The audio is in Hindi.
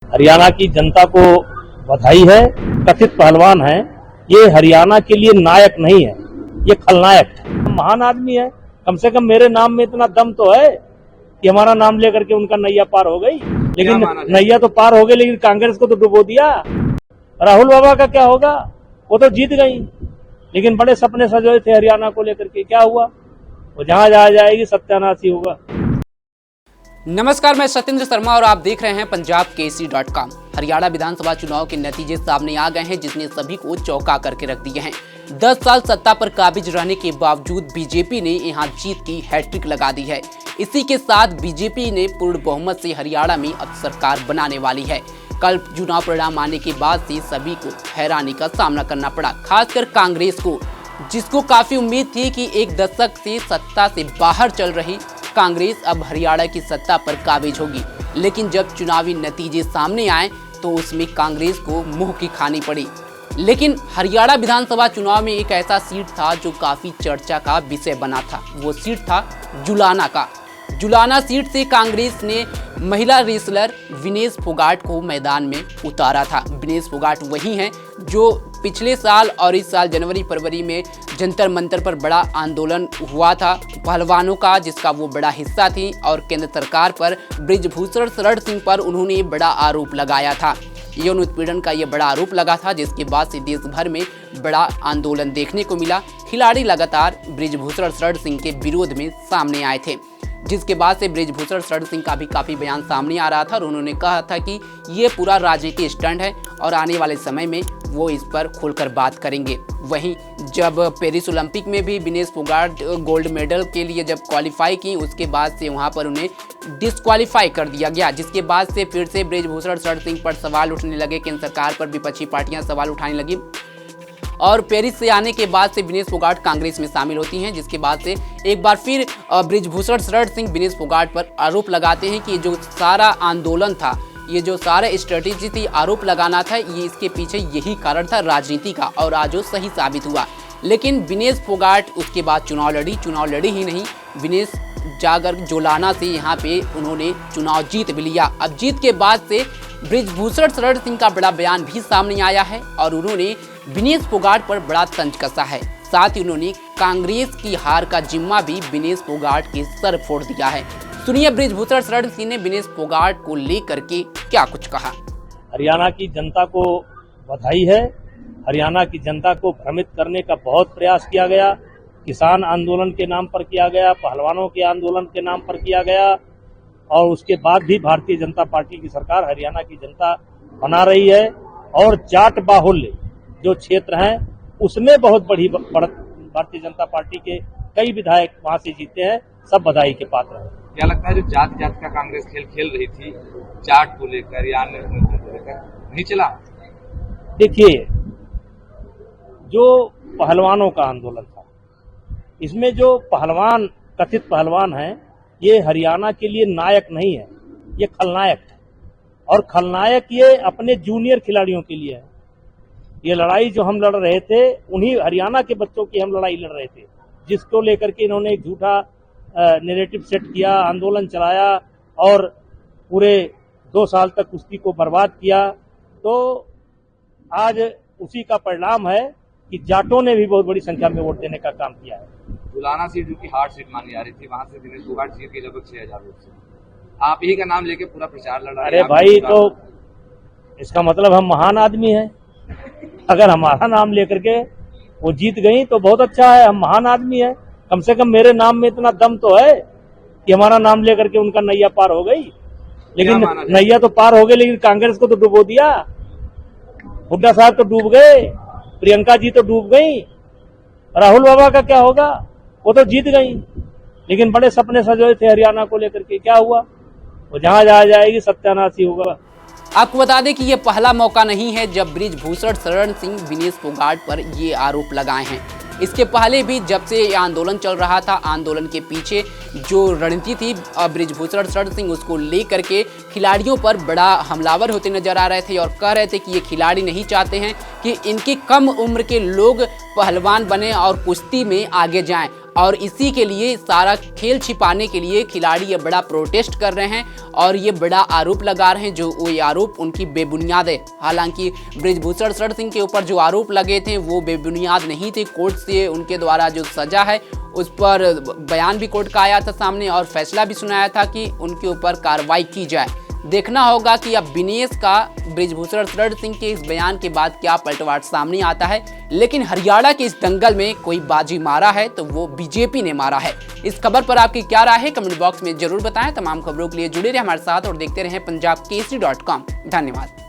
हरियाणा की जनता को बधाई है। कथित पहलवान है, ये हरियाणा के लिए नायक नहीं है, ये खलनायक है। महान आदमी है, कम से कम मेरे नाम में इतना दम तो है कि हमारा नाम लेकर के उनका नैया पार हो गई। लेकिन नैया तो पार हो गई, लेकिन कांग्रेस को तो डुबो दिया। राहुल बाबा का क्या होगा, वो तो जीत गई, लेकिन बड़े सपने सजोए थे हरियाणा को लेकर के, क्या हुआ? वो जहां जाएगी सत्यानाश ही होगा। नमस्कार, मैं सत्येंद्र शर्मा और आप देख रहे हैं पंजाब केसरी.com। हरियाणा विधानसभा चुनाव के नतीजे सामने आ गए हैं, जिसने सभी को चौंका करके रख दिए हैं। 10 साल सत्ता पर काबिज रहने के बावजूद बीजेपी ने यहां जीत की हैट्रिक लगा दी है। इसी के साथ बीजेपी ने पूर्ण बहुमत से हरियाणा में अब सरकार बनाने वाली है। कल चुनाव परिणाम आने के बाद से सभी को हैरानी का सामना करना पड़ा, खासकर कांग्रेस को, जिसको काफी उम्मीद थी कि एक दशक से सत्ता से बाहर चल रही कांग्रेस अब हरियाणा की सत्ता पर काबिज होगी। लेकिन जब चुनावी नतीजे सामने आए तो उसमें कांग्रेस को मुंह की खानी पड़ी। लेकिन हरियाणा विधानसभा चुनाव में एक ऐसा सीट था जो काफी चर्चा का विषय बना था। वो सीट था जुलाना का। जुलाना सीट से कांग्रेस ने महिला रेसलर विनेश फोगाट को मैदान में उतारा था। विनेश फोगाट वही हैं जो पिछले साल और इस साल जनवरी फरवरी में जंतर मंतर पर बड़ा आंदोलन हुआ था पहलवानों का, जिसका वो बड़ा हिस्सा थी और केंद्र सरकार पर बृजभूषण शरण सिंह पर उन्होंने बड़ा आरोप लगाया था। यौन उत्पीड़न का ये बड़ा आरोप लगा था, जिसके बाद से देश भर में बड़ा आंदोलन देखने को मिला। खिलाड़ी लगातार बृजभूषण शरण सिंह के विरोध में सामने आए थे, जिसके बाद से बृजभूषण शरण सिंह का भी काफ़ी बयान सामने आ रहा था और उन्होंने कहा था कि ये पूरा राजनीतिक स्टंट है और आने वाले समय में वो इस पर खुलकर बात करेंगे। वहीं जब पेरिस ओलंपिक में भी विनेश फोगाट गोल्ड मेडल के लिए जब क्वालिफाई की, उसके बाद से वहाँ पर उन्हें डिस्क्वालीफाई कर दिया गया, जिसके बाद से फिर से बृजभूषण शरण सिंह पर सवाल उठने लगे। केंद्र सरकार पर विपक्षी पार्टियां सवाल उठाने लगी और पेरिस से आने के बाद से विनेश फोगाट कांग्रेस में शामिल होती हैं, जिसके बाद से एक बार फिर बृजभूषण शरण सिंह विनेश फोगाट पर आरोप लगाते हैं कि जो सारा आंदोलन था, ये जो सारा स्ट्रेटेजी थी, आरोप लगाना था, ये इसके पीछे यही कारण था राजनीति का, और आज वो सही साबित हुआ। लेकिन विनेश फोगाट उसके बाद चुनाव लड़ी ही नहीं, विनेश जाकर जुलाना से यहाँ पे उन्होंने चुनाव जीत भी लिया। अब जीत के बाद से बृजभूषण शरण सिंह का बड़ा बयान भी सामने आया है और उन्होंने विनेश फोगाट पर बड़ा तंज कसा है। साथ ही उन्होंने कांग्रेस की हार का जिम्मा भी विनेश फोगाट के सर फोड़ दिया है। सुनिए बृजभूषण शरण सिंह ने विनेश फोगाट को लेकर के क्या कुछ कहा। हरियाणा की जनता को बधाई है। हरियाणा की जनता को भ्रमित करने का बहुत प्रयास किया गया। किसान आंदोलन के नाम पर किया गया, पहलवानों के आंदोलन के नाम पर किया गया, और उसके बाद भी भारतीय जनता पार्टी की सरकार हरियाणा की जनता बना रही है। और जाट बाहुल्य जो क्षेत्र हैं उसमें बहुत बड़ी भारतीय जनता पार्टी के कई विधायक वहां से जीते हैं, सब बधाई के पात्र हैं। क्या लगता है जो जात जात का कांग्रेस खेल रही थी, जाट को लेकर या अन्य को लेकर, नहीं चला? देखिए, जो पहलवानों का आंदोलन था, इसमें जो पहलवान कथित पहलवान है, ये हरियाणा के लिए नायक नहीं है, ये खलनायक है। और खलनायक ये अपने जूनियर खिलाड़ियों के लिए है। ये लड़ाई जो हम लड़ रहे थे, उन्हीं हरियाणा के बच्चों की हम लड़ाई लड़ रहे थे, जिसको लेकर के इन्होंने एक झूठा नैरेटिव सेट किया, आंदोलन चलाया और पूरे 2 साल तक कुश्ती को बर्बाद किया। तो आज उसी का परिणाम है कि जाटों ने भी बहुत बड़ी संख्या में वोट देने का काम किया है। जुलाना सीट जो की हार्ड सीट मानी जा रही थी, वहां से विनेश फोगाट जीत के लगभग 6000 वोट से आप ही का नाम लेके पूरा प्रचार लड़ रहे हैं। अरे भाई, तो इसका मतलब हम महान आदमी हैं। अगर हमारा नाम लेकर के वो जीत गई तो बहुत अच्छा है, हम महान आदमी है। कम से कम मेरे नाम में इतना दम तो है कि हमारा नाम लेकर के उनका नैया पार हो गई। लेकिन नैया तो पार हो गई, लेकिन कांग्रेस को तो डुबो दिया। हुड्डा साहब तो डूब गए, प्रियंका जी तो डूब गई, राहुल बाबा का क्या होगा? वो तो जीत गई, लेकिन बड़े सपने सजोए थे हरियाणा को लेकर के, क्या हुआ? वो जहां जाएगी सत्यानाश ही होगा। आपको बता दें कि ये पहला मौका नहीं है जब बृजभूषण शरण सिंह विनेश फोगाट पर ये आरोप लगाए हैं। इसके पहले भी जब से ये आंदोलन चल रहा था, आंदोलन के पीछे जो रणनीति थी बृजभूषण शरण सिंह, उसको लेकर के खिलाड़ियों पर बड़ा हमलावर होते नजर आ रहे थे और कह रहे थे कि ये खिलाड़ी नहीं चाहते हैं कि इनकी कम उम्र के लोग पहलवान बने और कुश्ती में आगे जाएं। और इसी के लिए सारा खेल छिपाने के लिए खिलाड़ी ये बड़ा प्रोटेस्ट कर रहे हैं और ये बड़ा आरोप लगा रहे हैं, जो वो आरोप उनकी बेबुनियाद है। हालांकि बृजभूषण शरण सिंह के ऊपर जो आरोप लगे थे वो बेबुनियाद नहीं थे। कोर्ट से उनके द्वारा जो सजा है उस पर बयान भी कोर्ट का आया था सामने और फैसला भी सुनाया था कि उनके ऊपर कार्रवाई की जाए। देखना होगा कि अब विनेश का बृजभूषण शरण सिंह के इस बयान के बाद क्या पलटवार सामने आता है। लेकिन हरियाणा के इस दंगल में कोई बाजी मारा है तो वो बीजेपी ने मारा है। इस खबर पर आपकी क्या राय है कमेंट बॉक्स में जरूर बताएं। तमाम खबरों के लिए जुड़े रहे हमारे साथ और देखते रहें पंजाब केसरी.com। धन्यवाद।